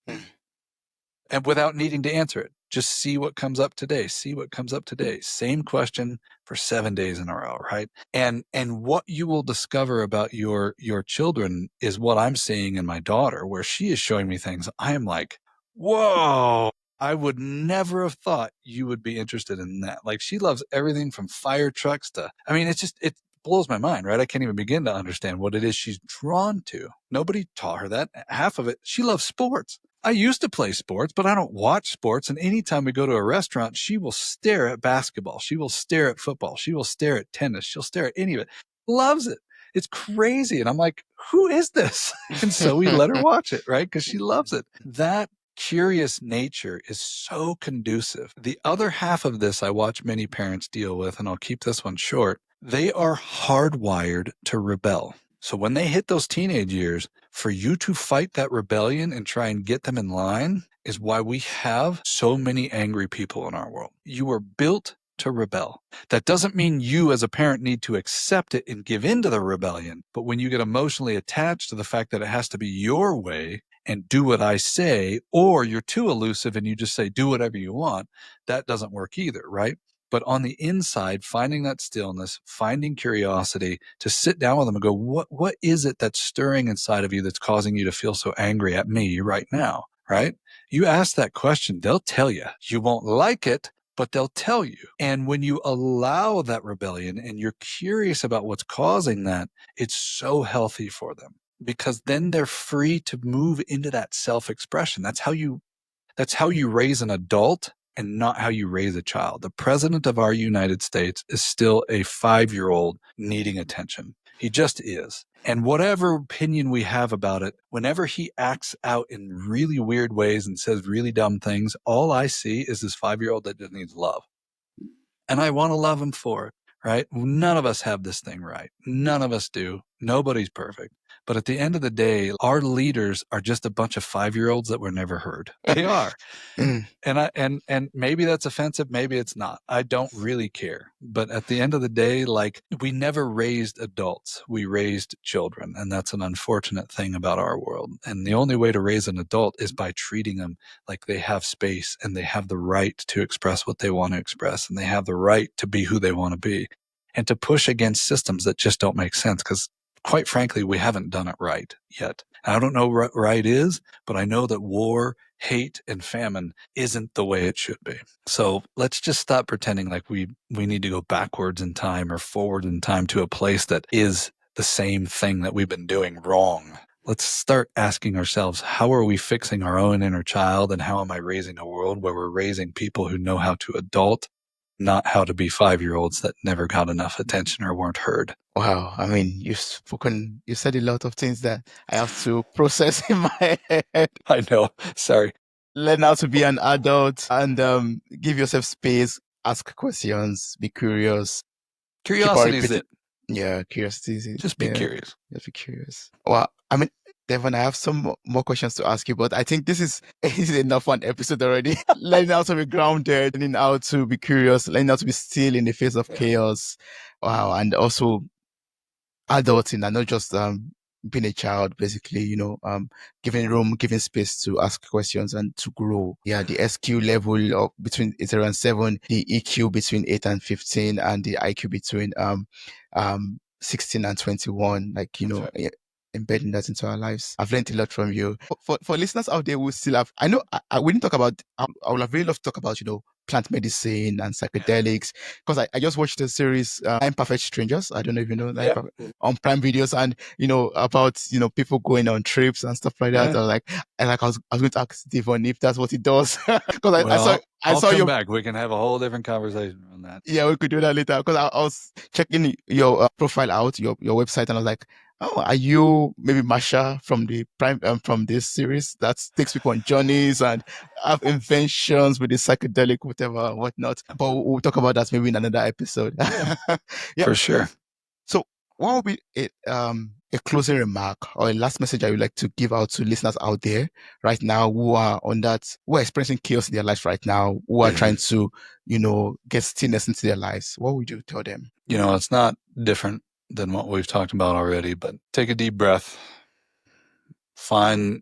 And without needing to answer it, just see what comes up today. See what comes up today. Same question for 7 days in a row, right? And what you will discover about your children is what I'm seeing in my daughter, where she is showing me things. I am like, whoa, I would never have thought you would be interested in that. Like, she loves everything from fire trucks to, I mean, it blows my mind, right? I can't even begin to understand what it is she's drawn to. Nobody taught her that. Half of it, she loves sports. I used to play sports, but I don't watch sports. And anytime we go to a restaurant, she will stare at basketball. She will stare at football. She will stare at tennis. She'll stare at any of it. Loves it. It's crazy. And I'm like, who is this? And so we let her watch it, right? Because she loves it. That curious nature is so conducive. The other half of this I watch many parents deal with, and I'll keep this one short. They are hardwired to rebel. So when they hit those teenage years, for you to fight that rebellion and try and get them in line is why we have so many angry people in our world. You were built to rebel. That doesn't mean you as a parent need to accept it and give in to the rebellion. But when you get emotionally attached to the fact that it has to be your way and do what I say, or you're too elusive and you just say, do whatever you want, that doesn't work either, right? But on the inside, finding that stillness, finding curiosity, to sit down with them and go, what is it that's stirring inside of you that's causing you to feel so angry at me right now, right? You ask that question, they'll tell you. You won't like it, but they'll tell you. And when you allow that rebellion and you're curious about what's causing that, it's so healthy for them, because then they're free to move into that self-expression. That's how you raise an adult, and not how you raise a child. The president of our United States is still a 5-year-old needing attention. He just is. And whatever opinion we have about it, whenever he acts out in really weird ways and says really dumb things, all I see is this 5-year-old that just needs love. And I want to love him for it, right? None of us have this thing right. None of us do. Nobody's perfect. But at the end of the day, our leaders are just a bunch of 5-year-olds that were never heard. They are. And maybe that's offensive. Maybe it's not. I don't really care. But at the end of the day, like, we never raised adults. We raised children. And that's an unfortunate thing about our world. And the only way to raise an adult is by treating them like they have space and they have the right to express what they want to express. And they have the right to be who they want to be, and to push against systems that just don't make sense. Because quite frankly, we haven't done it right yet. I don't know what right is, but I know that war, hate, and famine isn't the way it should be. So let's just stop pretending like we need to go backwards in time or forward in time to a place that is the same thing that we've been doing wrong. Let's start asking ourselves, how are we fixing our own inner child, and how am I raising a world where we're raising people who know how to adult not how to be 5-year-olds that never got enough attention or weren't heard. Wow. I mean, you said a lot of things that I have to process in my head. I know. Sorry. Learn how to be an adult and give yourself space, ask questions, be curious. Curiosity is it. Yeah, curiosity is it. Just be curious. Just be curious. Well, I mean, Devon, I have some more questions to ask you, but I think this is enough for an episode already. Learning how to be grounded, learning how to be curious, learning how to be still in the face of chaos. Wow. And also adulting and not just being a child, basically, giving room, giving space to ask questions and to grow. Yeah, the SQ level of between 8 and 7, the EQ between 8 and 15, and the IQ between 16 and 21. Like, embedding that into our lives. I've learned a lot from you. For listeners out there who still have, I know we didn't talk about, I would have really loved to talk about, plant medicine and psychedelics, because I just watched the series Imperfect Strangers. I don't know if you know that, on Prime Videos, and about people going on trips and stuff like that. I was going to ask Devon if that's what he does, because I saw come back. We can have a whole different conversation on that. Yeah, we could do that later, because I was checking your profile out, your website, and I was like, oh, are you maybe Masha from the Prime from this series that takes people on journeys and have inventions with the psychedelic, whatever, whatnot? But we'll talk about that maybe in another episode. Yeah, for sure. So, what would be a closing remark or a last message I would like to give out to listeners out there right now who are experiencing chaos in their lives right now, who are trying to, get stillness into their lives? What would you tell them? It's not different than what we've talked about already, but take a deep breath. Find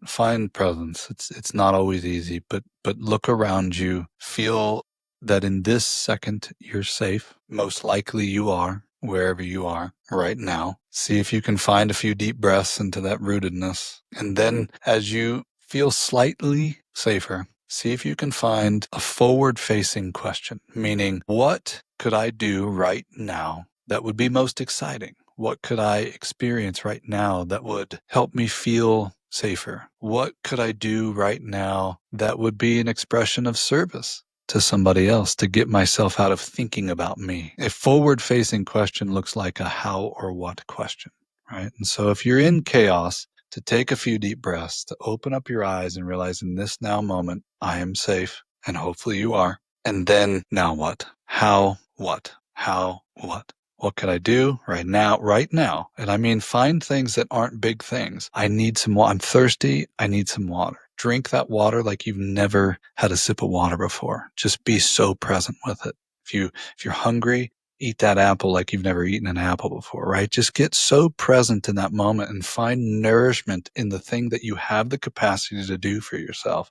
presence. It's not always easy, but look around you. Feel that in this second you're safe. Most likely you are, wherever you are right now. See if you can find a few deep breaths into that rootedness. And then as you feel slightly safer, see if you can find a forward-facing question, meaning, what could I do right now that would be most exciting? What could I experience right now that would help me feel safer? What could I do right now that would be an expression of service to somebody else to get myself out of thinking about me? A forward-facing question looks like a how or what question, right? And so if you're in chaos, to take a few deep breaths, to open up your eyes and realize in this now moment, I am safe, and hopefully you are. And then, now what? How, what? How, what? What could I do right now? And I mean, find things that aren't big things. I need some water. I'm thirsty. I need some water. Drink that water like you've never had a sip of water before. Just be so present with it. If you're hungry, eat that apple like you've never eaten an apple before, right? Just get so present in that moment and find nourishment in the thing that you have the capacity to do for yourself.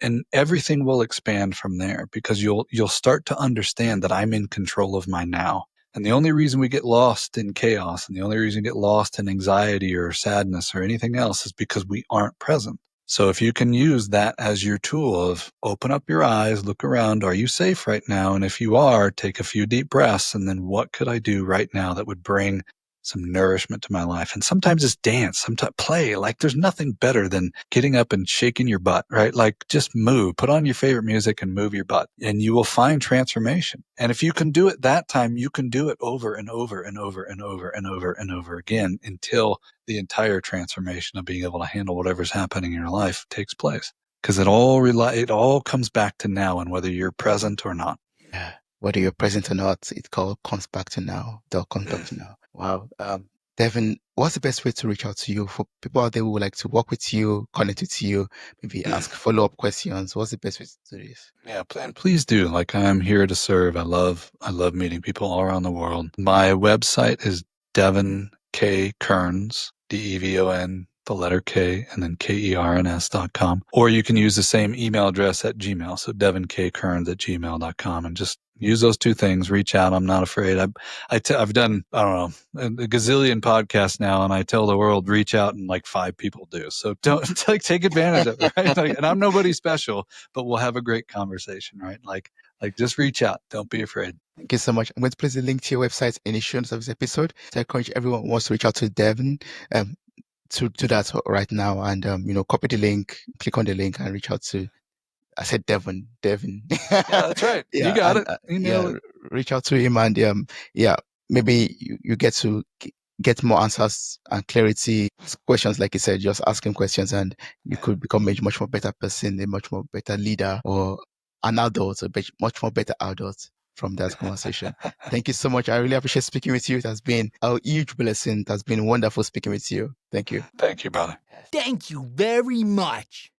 And everything will expand from there, because you'll start to understand that I'm in control of my now. And the only reason we get lost in chaos, and the only reason we get lost in anxiety or sadness or anything else, is because we aren't present. So if you can use that as your tool of open up your eyes, look around, are you safe right now? And if you are, take a few deep breaths, and then what could I do right now that would bring some nourishment to my life? And sometimes it's dance, sometimes play. Like, there's nothing better than getting up and shaking your butt, right? Like, just move, put on your favorite music and move your butt, and you will find transformation. And if you can do it that time, you can do it over and over and over and over and over and over again until the entire transformation of being able to handle whatever's happening in your life takes place. Because it all comes back to now, and whether you're present or not. Yeah. Whether you're present or not, it all comes back to now. It all comes back to now. Wow. Devon, what's the best way to reach out to you for people out there who would like to work with you, connect with you, maybe ask follow-up questions? What's the best way to do this? Yeah, and please do. Like, I'm here to serve. I love meeting people all around the world. My website is Devon K. Kerns, DEVON, the letter K, and then KERNS.com. Or you can use the same email address at Gmail. So DevonKKerns@gmail.com, and just use those two things. Reach out. I'm not afraid. I've done, I don't know, a gazillion podcasts now, and I tell the world, reach out, and like 5 people do. So don't take advantage of it, right? And I'm nobody special, but we'll have a great conversation, right? Like just reach out. Don't be afraid. Thank you so much. I'm going to place the link to your website in the show notes of this episode. So I encourage everyone who wants to reach out to Devon to do that right now, and copy the link, click on the link, and reach out to I said Devon. Yeah, that's right. Yeah, You got and, it. You nailed it. reach out to him, and yeah, maybe you get to get more answers and clarity. Ask questions, like you said, just ask him questions, and you could become a much more better person, a much more better leader, or an adult, much more better adult from that conversation. Thank you so much. I really appreciate speaking with you. It has been a huge blessing. It has been wonderful speaking with you. Thank you. Thank you, brother. Thank you very much.